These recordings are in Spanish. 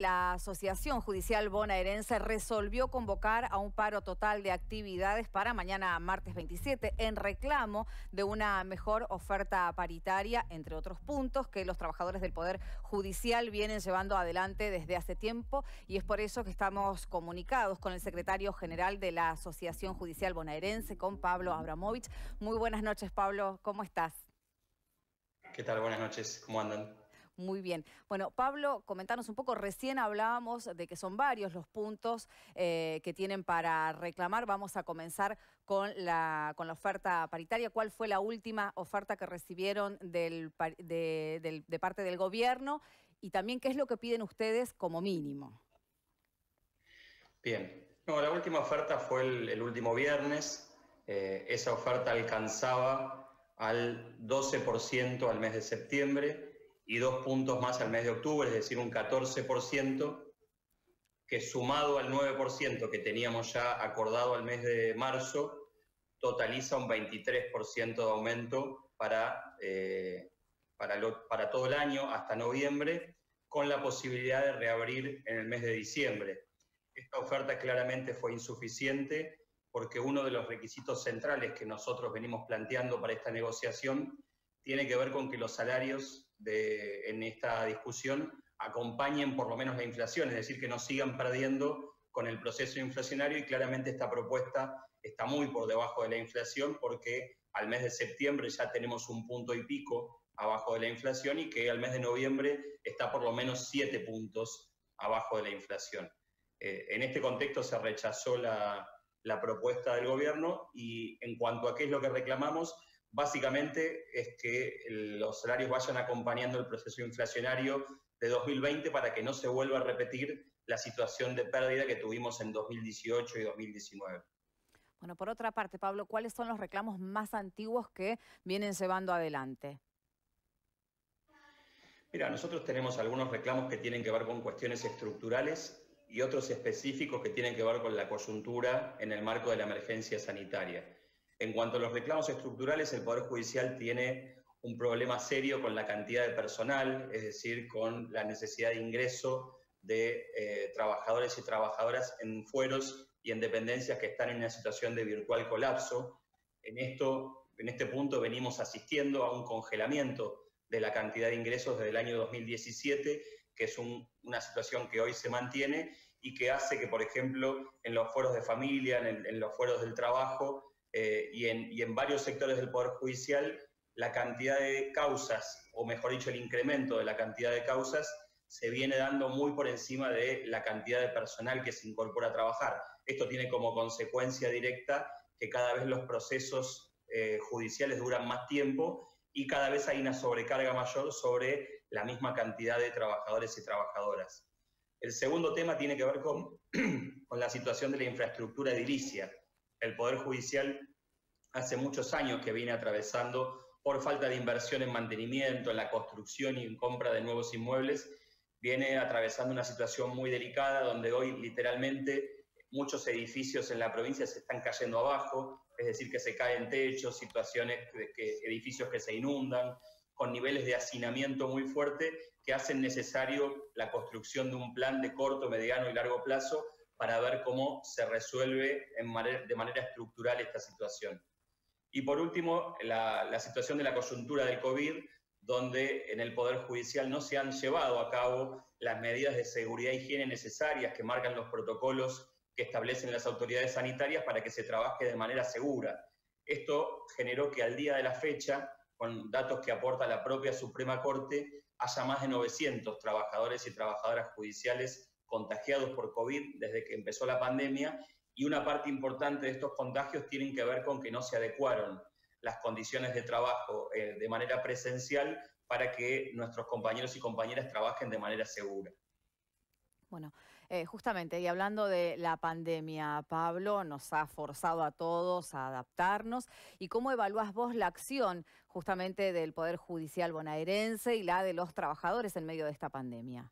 La Asociación Judicial Bonaerense resolvió convocar a un paro total de actividades para mañana martes 27 en reclamo de una mejor oferta paritaria, entre otros puntos que los trabajadores del Poder Judicial vienen llevando adelante desde hace tiempo, y es por eso que estamos comunicados con el secretario general de la Asociación Judicial Bonaerense, con Pablo Abramovich. Muy buenas noches, Pablo, ¿cómo estás? ¿Qué tal? Buenas noches, ¿cómo andan? Muy bien. Bueno, Pablo, comentanos un poco, recién hablábamos de que son varios los puntos que tienen para reclamar. Vamos a comenzar con la oferta paritaria. ¿Cuál fue la última oferta que recibieron de parte del gobierno? Y también, ¿qué es lo que piden ustedes como mínimo? Bien. No, la última oferta fue el último viernes. Esa oferta alcanzaba al 12% al mes de septiembre y 2 puntos más al mes de octubre, es decir, un 14%, que sumado al 9% que teníamos ya acordado al mes de marzo, totaliza un 23% de aumento para todo el año hasta noviembre, con la posibilidad de reabrir en el mes de diciembre. Esta oferta claramente fue insuficiente porque uno de los requisitos centrales que nosotros venimos planteando para esta negociación tiene que ver con que los salarios en esta discusión acompañen por lo menos la inflación, es decir, que no sigan perdiendo con el proceso inflacionario, y claramente esta propuesta está muy por debajo de la inflación porque al mes de septiembre ya tenemos un punto y pico abajo de la inflación y que al mes de noviembre está por lo menos 7 puntos abajo de la inflación. En este contexto se rechazó la propuesta del gobierno, y en cuanto a qué es lo que reclamamos, básicamente es que los salarios vayan acompañando el proceso inflacionario de 2020 para que no se vuelva a repetir la situación de pérdida que tuvimos en 2018 y 2019. Bueno, por otra parte, Pablo, ¿cuáles son los reclamos más antiguos que vienen llevando adelante? Mira, nosotros tenemos algunos reclamos que tienen que ver con cuestiones estructurales y otros específicos que tienen que ver con la coyuntura en el marco de la emergencia sanitaria. En cuanto a los reclamos estructurales, el Poder Judicial tiene un problema serio con la cantidad de personal, es decir, con la necesidad de ingreso de trabajadores y trabajadoras en fueros y en dependencias que están en una situación de virtual colapso. En este punto venimos asistiendo a un congelamiento de la cantidad de ingresos desde el año 2017, que es una situación que hoy se mantiene y que hace que, por ejemplo, en los fueros de familia, en los fueros del trabajo y en varios sectores del Poder Judicial, la cantidad de causas, o mejor dicho, el incremento de la cantidad de causas, se viene dando muy por encima de la cantidad de personal que se incorpora a trabajar. Esto tiene como consecuencia directa que cada vez los procesos judiciales duran más tiempo y cada vez hay una sobrecarga mayor sobre la misma cantidad de trabajadores y trabajadoras. El segundo tema tiene que ver con la situación de la infraestructura edilicia. El Poder Judicial hace muchos años que viene atravesando, por falta de inversión en mantenimiento, en la construcción y en compra de nuevos inmuebles, viene atravesando una situación muy delicada donde hoy literalmente muchos edificios en la provincia se están cayendo abajo, es decir, que se caen techos, edificios que se inundan, con niveles de hacinamiento muy fuerte que hacen necesario la construcción de un plan de corto, mediano y largo plazo para ver cómo se resuelve de manera estructural esta situación. Y por último, la situación de la coyuntura del COVID, donde en el Poder Judicial no se han llevado a cabo las medidas de seguridad e higiene necesarias que marcan los protocolos que establecen las autoridades sanitarias para que se trabaje de manera segura. Esto generó que al día de la fecha, con datos que aporta la propia Suprema Corte, haya más de 900 trabajadores y trabajadoras judiciales contagiados por COVID desde que empezó la pandemia, y una parte importante de estos contagios tienen que ver con que no se adecuaron las condiciones de trabajo de manera presencial para que nuestros compañeros y compañeras trabajen de manera segura. Bueno, justamente, y hablando de la pandemia, Pablo, nos ha forzado a todos a adaptarnos. ¿Y cómo evalúas vos la acción justamente del Poder Judicial bonaerense y la de los trabajadores en medio de esta pandemia?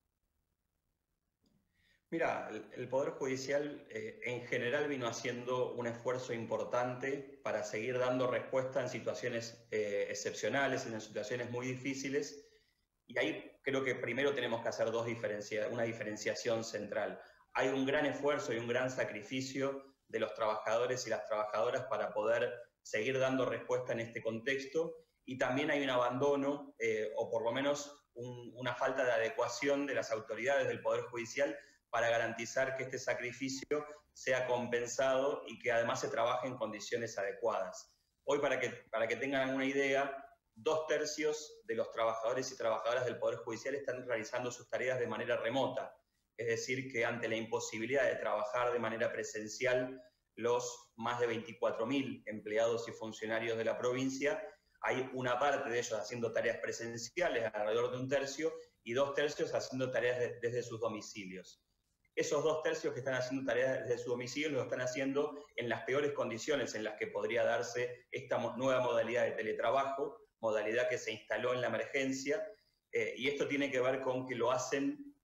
Mira, el Poder Judicial en general vino haciendo un esfuerzo importante para seguir dando respuesta en situaciones excepcionales, en situaciones muy difíciles, Y ahí creo que primero tenemos que hacer una diferenciación central. Hay un gran esfuerzo y un gran sacrificio de los trabajadores y las trabajadoras para poder seguir dando respuesta en este contexto, y también hay un abandono, o por lo menos una falta de adecuación de las autoridades del Poder Judicial para garantizar que este sacrificio sea compensado y que además se trabaje en condiciones adecuadas. Hoy, para que tengan una idea, 2/3 de los trabajadores y trabajadoras del Poder Judicial están realizando sus tareas de manera remota. Es decir, que ante la imposibilidad de trabajar de manera presencial, los más de 24.000 empleados y funcionarios de la provincia, hay una parte de ellos haciendo tareas presenciales, alrededor de 1/3, y 2/3 haciendo tareas desde sus domicilios. Esos 2/3 que están haciendo tareas desde su domicilio lo están haciendo en las peores condiciones en las que podría darse esta nueva modalidad de teletrabajo, modalidad que se instaló en la emergencia, y esto tiene que ver con que lo hacen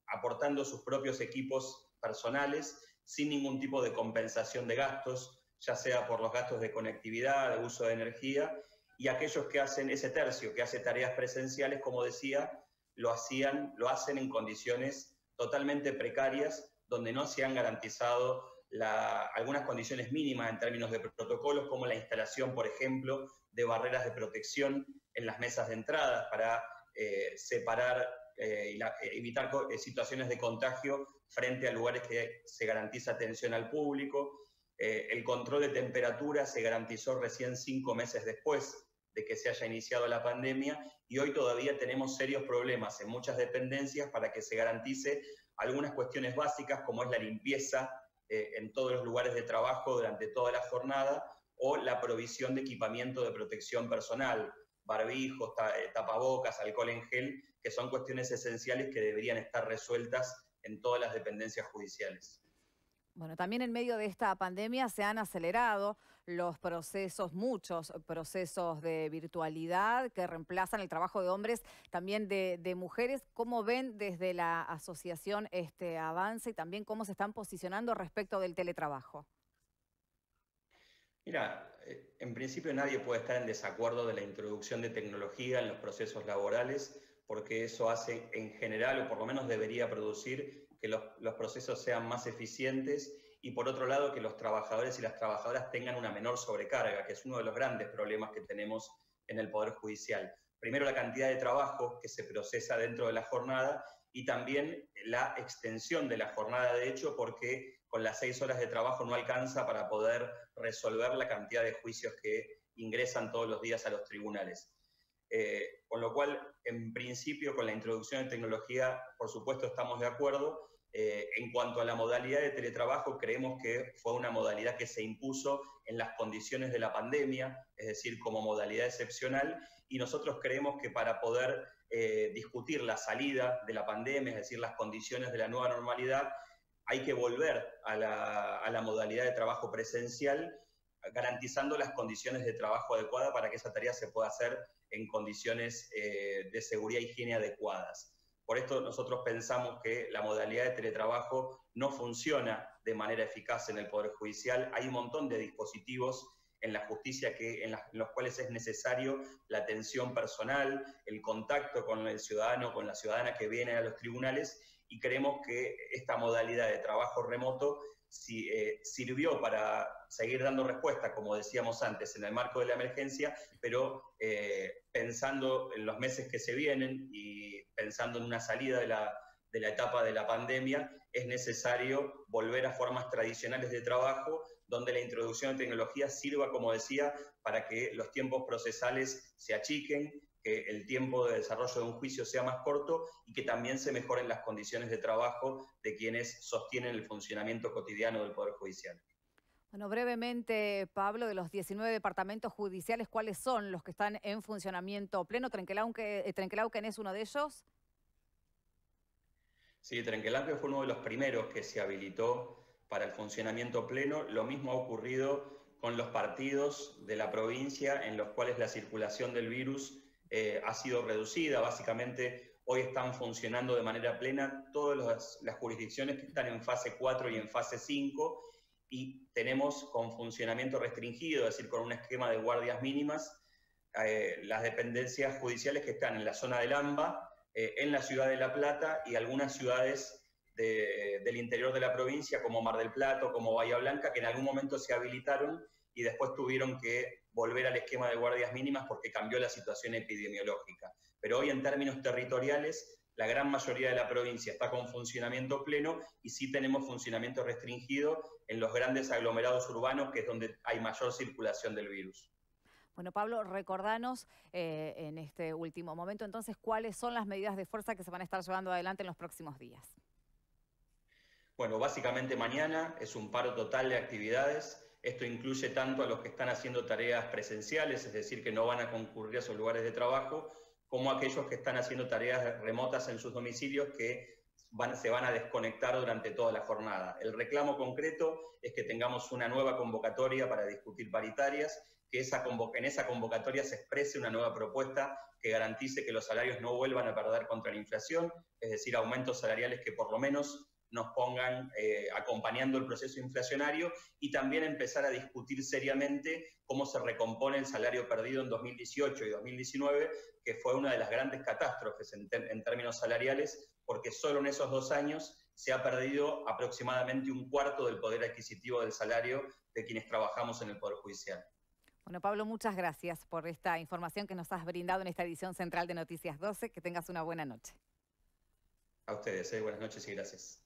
aportando sus propios equipos personales, sin ningún tipo de compensación de gastos, ya sea por los gastos de conectividad, de uso de energía, y aquellos que hacen ese tercio, que hace tareas presenciales, como decía, lo hacen en condiciones totalmente precarias, donde no se han garantizado algunas condiciones mínimas en términos de protocolos, como la instalación, por ejemplo, de barreras de protección en las mesas de entrada para separar y evitar situaciones de contagio frente a lugares que se garantiza atención al público. El control de temperatura se garantizó recién 5 meses después de que se haya iniciado la pandemia, y hoy todavía tenemos serios problemas en muchas dependencias para que se garantice algunas cuestiones básicas, como es la limpieza en todos los lugares de trabajo durante toda la jornada, o la provisión de equipamiento de protección personal, barbijos, tapabocas, alcohol en gel, que son cuestiones esenciales que deberían estar resueltas en todas las dependencias judiciales. Bueno, también en medio de esta pandemia se han acelerado los procesos, muchos procesos de virtualidad que reemplazan el trabajo de hombres, también de mujeres. ¿Cómo ven desde la asociación este avance y también cómo se están posicionando respecto del teletrabajo? Mira, en principio nadie puede estar en desacuerdo de la introducción de tecnología en los procesos laborales, porque eso hace en general, o por lo menos debería producir, que los procesos sean más eficientes, y por otro lado que los trabajadores y las trabajadoras tengan una menor sobrecarga, que es uno de los grandes problemas que tenemos en el Poder Judicial. Primero, la cantidad de trabajo que se procesa dentro de la jornada, y también la extensión de la jornada, de hecho, porque con las 6 horas de trabajo no alcanza para poder resolver la cantidad de juicios que ingresan todos los días a los tribunales. Con lo cual, en principio, con la introducción de tecnología, por supuesto, estamos de acuerdo. En cuanto a la modalidad de teletrabajo, creemos que fue una modalidad que se impuso en las condiciones de la pandemia, es decir, como modalidad excepcional, y nosotros creemos que para poder discutir la salida de la pandemia, es decir, las condiciones de la nueva normalidad, hay que volver a la modalidad de trabajo presencial, garantizando las condiciones de trabajo adecuadas para que esa tarea se pueda hacer en condiciones de seguridad e higiene adecuadas. Por esto nosotros pensamos que la modalidad de teletrabajo no funciona de manera eficaz en el Poder Judicial. Hay un montón de dispositivos en la justicia en los cuales es necesario la atención personal, el contacto con el ciudadano, con la ciudadana que viene a los tribunales, y creemos que esta modalidad de trabajo remoto sirvió para seguir dando respuesta, como decíamos antes, en el marco de la emergencia, pero pensando en los meses que se vienen y pensando en una salida de la etapa de la pandemia, es necesario volver a formas tradicionales de trabajo, donde la introducción de tecnología sirva, como decía, para que los tiempos procesales se achiquen, que el tiempo de desarrollo de un juicio sea más corto, y que también se mejoren las condiciones de trabajo de quienes sostienen el funcionamiento cotidiano del Poder Judicial. Bueno, brevemente, Pablo, de los 19 departamentos judiciales, ¿cuáles son los que están en funcionamiento pleno? ¿Trenquelauquen es uno de ellos? Sí, Trenquelauquen fue uno de los primeros que se habilitó para el funcionamiento pleno. Lo mismo ha ocurrido con los partidos de la provincia, en los cuales la circulación del virus ha sido reducida. Básicamente, hoy están funcionando de manera plena todas las jurisdicciones que están en fase 4 y en fase 5, y tenemos con funcionamiento restringido, es decir, con un esquema de guardias mínimas, las dependencias judiciales que están en la zona del AMBA, en la ciudad de La Plata y algunas ciudades del interior de la provincia, como Mar del Plata, como Bahía Blanca, que en algún momento se habilitaron y después tuvieron que volver al esquema de guardias mínimas porque cambió la situación epidemiológica. Pero hoy, en términos territoriales, la gran mayoría de la provincia está con funcionamiento pleno y sí tenemos funcionamiento restringido en los grandes aglomerados urbanos, que es donde hay mayor circulación del virus. Bueno, Pablo, recordanos en este último momento entonces cuáles son las medidas de fuerza que se van a estar llevando adelante en los próximos días. Bueno, básicamente mañana es un paro total de actividades. Esto incluye tanto a los que están haciendo tareas presenciales, es decir, que no van a concurrir a sus lugares de trabajo, como a aquellos que están haciendo tareas remotas en sus domicilios que se van a desconectar durante toda la jornada. El reclamo concreto es que tengamos una nueva convocatoria para discutir paritarias, que en esa convocatoria se exprese una nueva propuesta que garantice que los salarios no vuelvan a perder contra la inflación, es decir, aumentos salariales que por lo menos nos pongan acompañando el proceso inflacionario, y también empezar a discutir seriamente cómo se recompone el salario perdido en 2018 y 2019, que fue una de las grandes catástrofes en términos salariales, porque solo en esos 2 años se ha perdido aproximadamente un cuarto del poder adquisitivo del salario de quienes trabajamos en el Poder Judicial. Bueno, Pablo, muchas gracias por esta información que nos has brindado en esta edición central de Noticias 12. Que tengas una buena noche. A ustedes, buenas noches y gracias.